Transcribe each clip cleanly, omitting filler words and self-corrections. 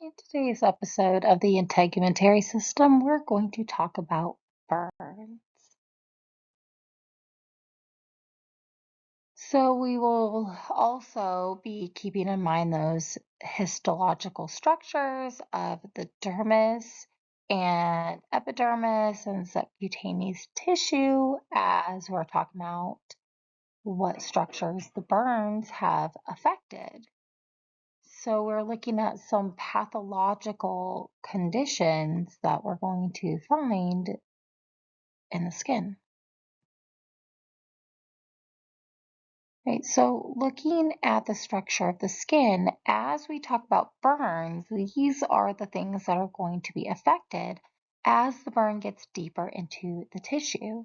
In today's episode of the Integumentary System, we're going to talk about burns. So we will also be keeping in mind those histological structures of the dermis and epidermis and subcutaneous tissue as we're talking about what structures the burns have affected. So we're looking at some pathological conditions that we're going to find in the skin. Right, so looking at the structure of the skin, as we talk about burns, these are the things that are going to be affected as the burn gets deeper into the tissue.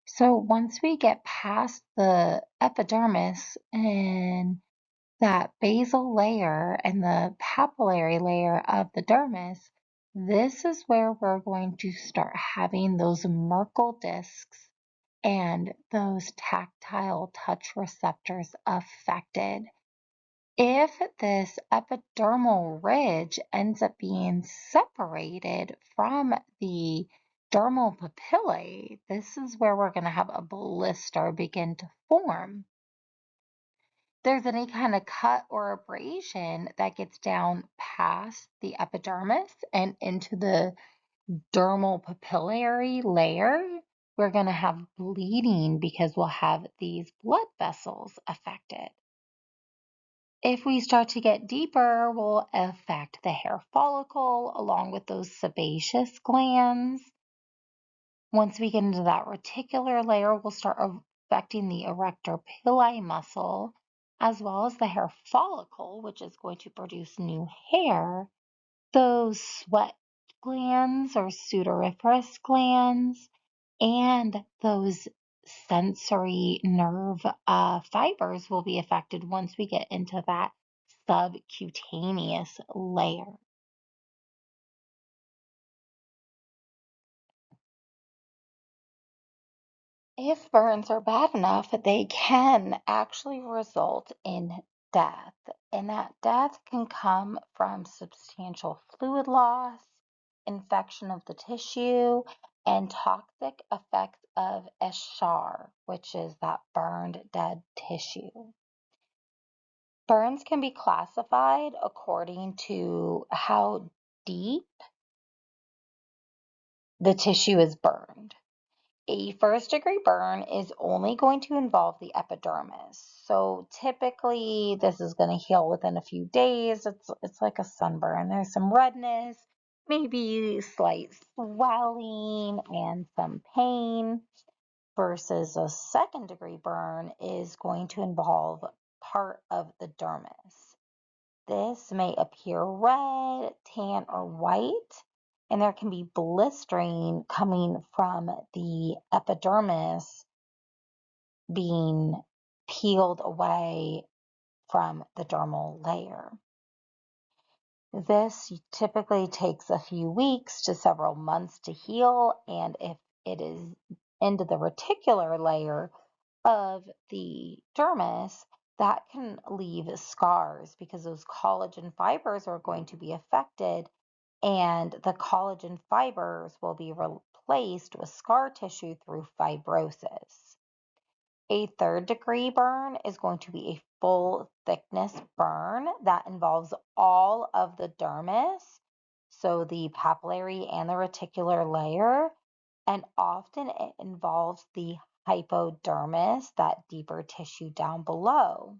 So once we get past the epidermis and that basal layer and the papillary layer of the dermis, this is where we're going to start having those Merkel discs and those tactile touch receptors affected. If this epidermal ridge ends up being separated from the dermal papillae, this is where we're going to have a blister begin to form. There's any kind of cut or abrasion that gets down past the epidermis and into the dermal papillary layer, we're going to have bleeding because we'll have these blood vessels affected. If we start to get deeper, we'll affect the hair follicle along with those sebaceous glands. Once we get into that reticular layer, we'll start affecting the erector pili muscle, as well as the hair follicle, which is going to produce new hair, those sweat glands or sudoriferous glands, and those sensory nerve fibers will be affected once we get into that subcutaneous layer. If burns are bad enough, they can actually result in death, and that death can come from substantial fluid loss, infection of the tissue, and toxic effects of eschar, which is that burned dead tissue. Burns can be classified according to how deep the tissue is burned. A first-degree burn is only going to involve the epidermis. So typically this is going to heal within a few days. It's like a sunburn. There's some redness, maybe slight swelling and some pain, versus a second-degree burn is going to involve part of the dermis. This may appear red, tan, or white, and there can be blistering coming from the epidermis being peeled away from the dermal layer. This typically takes a few weeks to several months to heal, and if it is into the reticular layer of the dermis, that can leave scars because those collagen fibers are going to be affected, and the collagen fibers will be replaced with scar tissue through fibrosis. A third-degree burn is going to be a full thickness burn that involves all of the dermis, so the papillary and the reticular layer, and often it involves the hypodermis, that deeper tissue down below.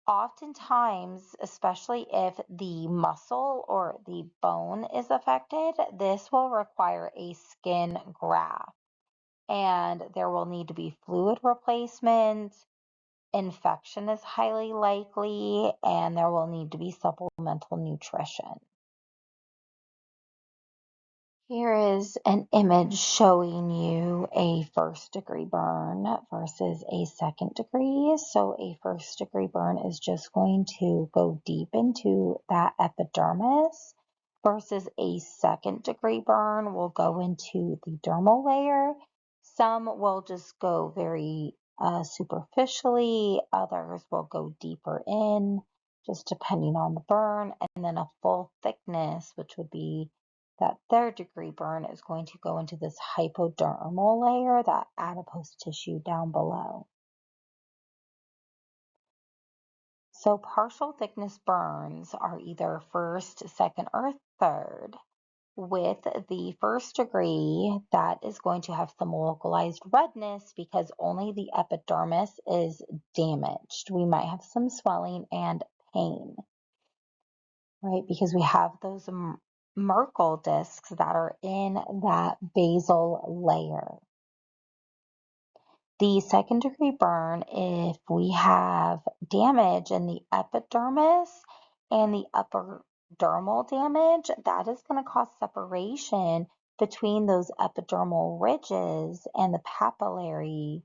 Oftentimes, especially if the muscle or the bone is affected, this will require a skin graft, and there will need to be fluid replacement. Infection is highly likely, and there will need to be supplemental nutrition. Here is an image showing you a first-degree burn versus a second degree. So a first-degree burn is just going to go deep into that epidermis, versus a second-degree burn will go into the dermal layer. Some will just go very superficially, others will go deeper in. just depending on the burn. And then a full thickness, which would be that third-degree burn, is going to go into this hypodermal layer, that adipose tissue down below. So partial thickness burns are either first, second, or third. With the first degree, that is going to have some localized redness because only the epidermis is damaged. We might have some swelling and pain, right? Because we have those Merkel discs that are in that basal layer. The second degree burn, if we have damage in the epidermis and the upper dermal damage, that is going to cause separation between those epidermal ridges and the papillary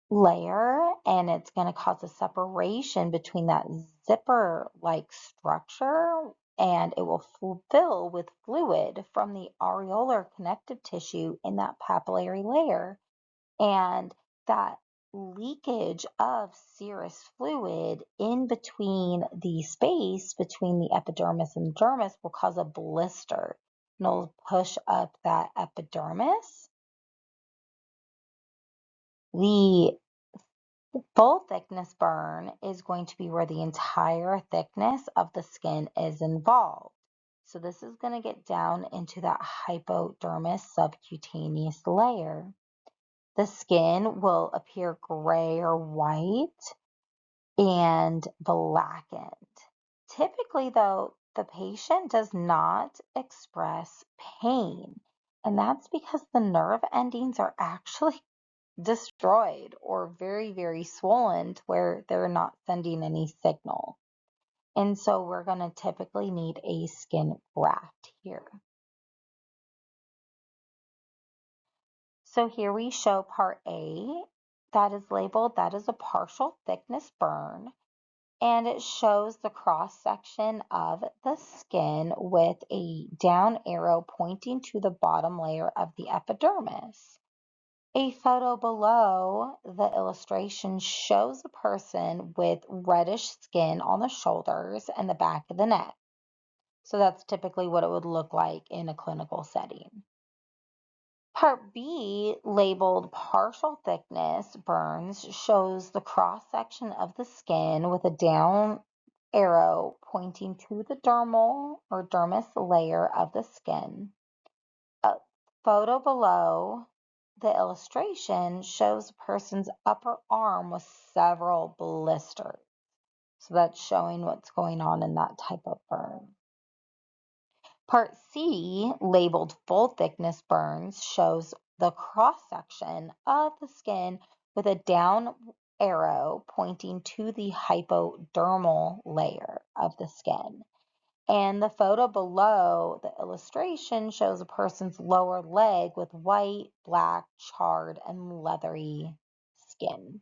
layer, and it's going to cause a separation between that zipper-like structure, and it will fill with fluid from the areolar connective tissue in that papillary layer. And that leakage of serous fluid in between the space between the epidermis and the dermis will cause a blister, and it'll push up that epidermis. The full thickness burn is going to be where the entire thickness of the skin is involved. So this is going to get down into that hypodermis subcutaneous layer. The skin will appear gray or white and blackened. Typically, though, the patient does not express pain, and that's because the nerve endings are actually destroyed or very, very swollen to where they're not sending any signal. And so we're going to typically need a skin graft here. So here we show part A that is labeled, that is a partial thickness burn, and it shows the cross section of the skin with a down arrow pointing to the bottom layer of the epidermis. A photo below the illustration shows a person with reddish skin on the shoulders and the back of the neck. So that's typically what it would look like in a clinical setting. Part B, labeled partial thickness burns, shows the cross section of the skin with a down arrow pointing to the dermal or dermis layer of the skin. A photo below the illustration shows a person's upper arm with several blisters. So that's showing what's going on in that type of burn. Part C, labeled full thickness burns, shows the cross section of the skin with a down arrow pointing to the hypodermal layer of the skin. And the photo below the illustration shows a person's lower leg with white, black, charred, and leathery skin.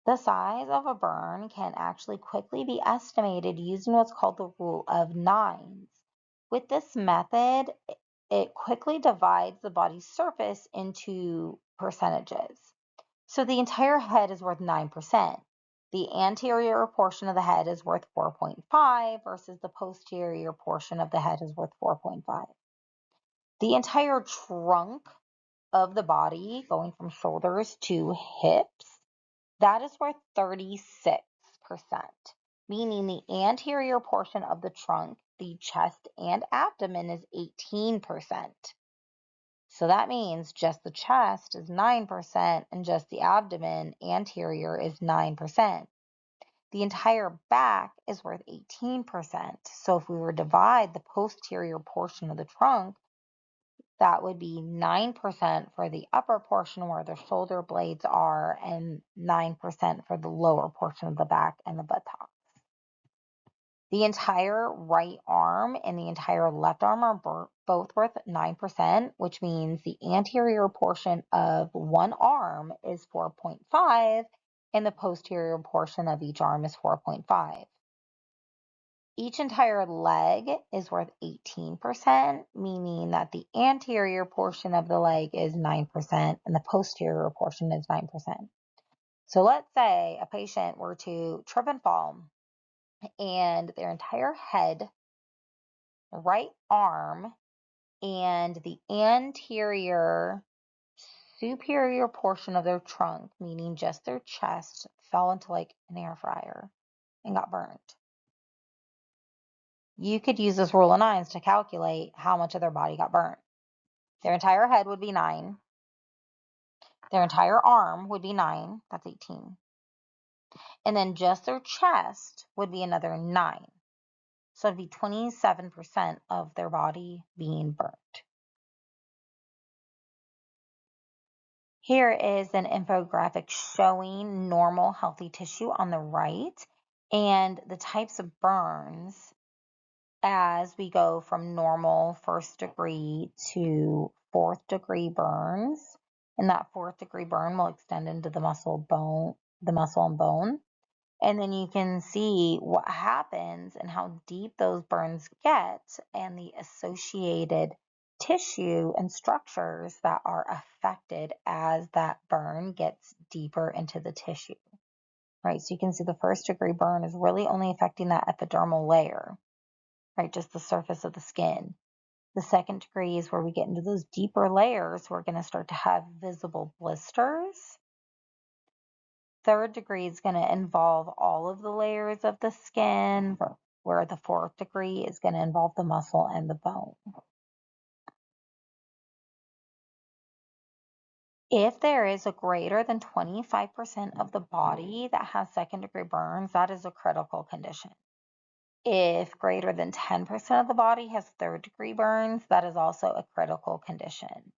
The size of a burn can actually quickly be estimated using what's called the rule of nines. With this method, it quickly divides the body's surface into percentages. So the entire head is worth 9%. The anterior portion of the head is worth 4.5 versus the posterior portion of the head is worth 4.5. The entire trunk of the body, going from shoulders to hips, that is worth 36%, meaning the anterior portion of the trunk, the chest and abdomen, is 18%. So that means just the chest is 9% and just the abdomen anterior is 9%. The entire back is worth 18%. So if we were to divide the posterior portion of the trunk, that would be 9% for the upper portion where the shoulder blades are and 9% for the lower portion of the back and the buttocks. The entire right arm and the entire left arm are both worth 9%, which means the anterior portion of one arm is 4.5 and the posterior portion of each arm is 4.5. Each entire leg is worth 18%, meaning that the anterior portion of the leg is 9% and the posterior portion is 9%. So let's say a patient were to trip and fall and their entire head, right arm, and the anterior superior portion of their trunk, meaning just their chest, fell into like an air fryer and got burned. You could use this rule of nines to calculate how much of their body got burnt. Their entire head would be 9. Their entire arm would be 9. That's 18. And then just their chest would be another 9. So it'd be 27% of their body being burnt. Here is an infographic showing normal healthy tissue on the right and the types of burns as we go from normal 1st degree to 4th degree burns. And that 4th degree burn will extend into the muscle and bone. And then you can see what happens and how deep those burns get and the associated tissue and structures that are affected as that burn gets deeper into the tissue. Right, so you can see the 1st degree burn is really only affecting that epidermal layer, right, just the surface of the skin. The 2nd degree is where we get into those deeper layers. We're going to start to have visible blisters. 3rd degree is going to involve all of the layers of the skin, where the 4th degree is going to involve the muscle and the bone. If there is a greater than 25% of the body that has 2nd degree burns, that is a critical condition. If greater than 10% of the body has 3rd degree burns, that is also a critical condition.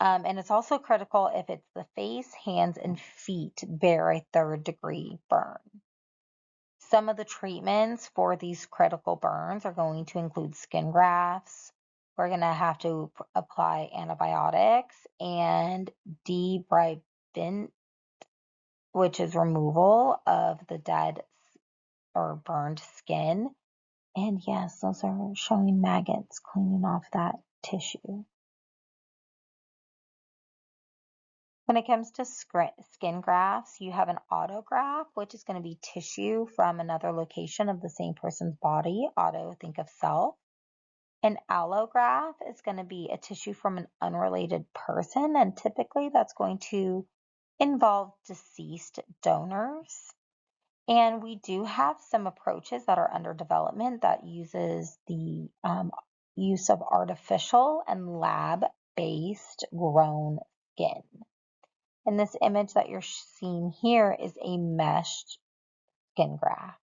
And it's also critical if it's the face, hands, and feet bear a 3rd degree burn. Some of the treatments for these critical burns are going to include skin grafts. We're going to have to apply antibiotics and debridement, which is removal of the dead or burned skin. And yes, those are showing maggots cleaning off that tissue. When it comes to skin grafts, you have an autograft, which is going to be tissue from another location of the same person's body. Auto, think of self. An allograft is going to be a tissue from an unrelated person, and typically that's going to involve deceased donors. And we do have some approaches that are under development that uses the use of artificial and lab-based grown skin. And this image that you're seeing here is a meshed skin graft.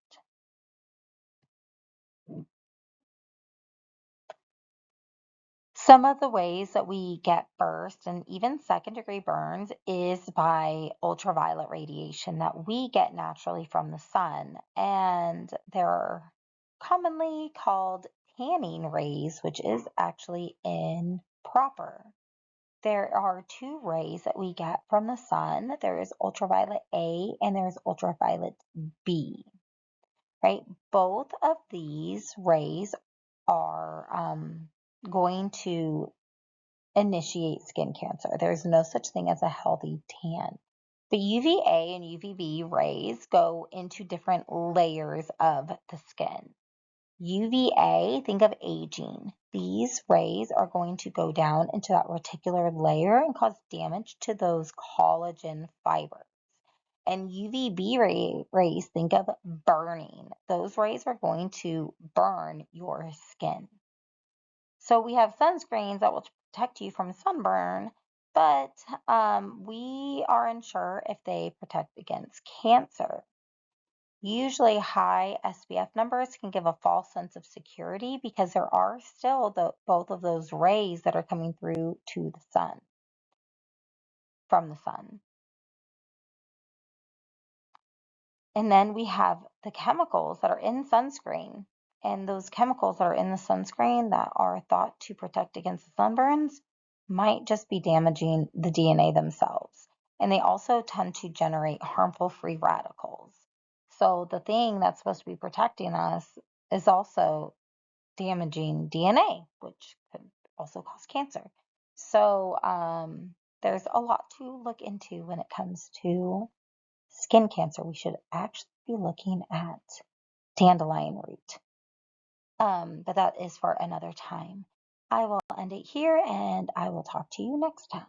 Some of the ways that we get burst and even 2nd degree burns is by ultraviolet radiation that we get naturally from the sun. And they're commonly called tanning rays, which is actually improper. There are 2 rays that we get from the sun. There is ultraviolet A and there's ultraviolet B, right? Both of these rays are going to initiate skin cancer. There's no such thing as a healthy tan. But UVA and UVB rays go into different layers of the skin. UVA, think of aging. These rays are going to go down into that reticular layer and cause damage to those collagen fibers. And UVB rays, think of burning. Those rays are going to burn your skin. So we have sunscreens that will protect you from sunburn, but we are unsure if they protect against cancer. Usually high SPF numbers can give a false sense of security because there are still both of those rays that are coming through to the sun, from the sun. And then we have the chemicals that are in sunscreen. And those chemicals that are in the sunscreen that are thought to protect against the sunburns might just be damaging the DNA themselves. And they also tend to generate harmful free radicals. So the thing that's supposed to be protecting us is also damaging DNA, which could also cause cancer. So there's a lot to look into when it comes to skin cancer. We should actually be looking at dandelion root. But that is for another time. I will end it here and I will talk to you next time.